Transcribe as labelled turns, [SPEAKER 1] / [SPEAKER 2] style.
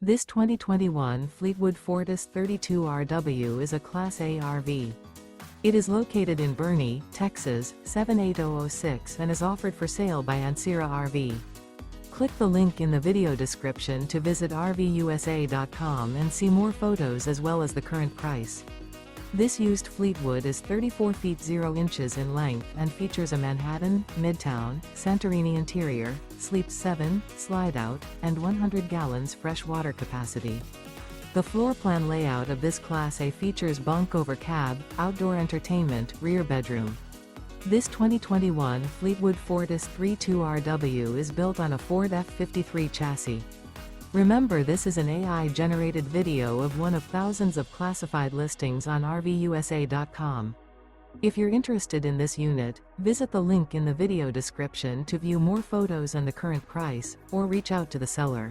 [SPEAKER 1] This 2021 Fleetwood Fortis 32RW is a Class A RV. It is located in Boerne, Texas, 78006 and is offered for sale by Ancira RV. Click the link in the video description to visit RVUSA.com and see more photos as well as the current price. This used Fleetwood is 34 feet 0 inches in length and features a Manhattan, Midtown, Santorini interior, sleeps 7, Slideout, and 100 gallons fresh water capacity. The floor plan layout of this Class A features bunk over cab, outdoor entertainment, rear bedroom. This 2021 Fleetwood Fortis 32RW is built on a Ford F53 chassis. Remember, this is an AI-generated video of one of thousands of classified listings on RVUSA.com. If you're interested in this unit, visit the link in the video description to view more photos and the current price, or reach out to the seller.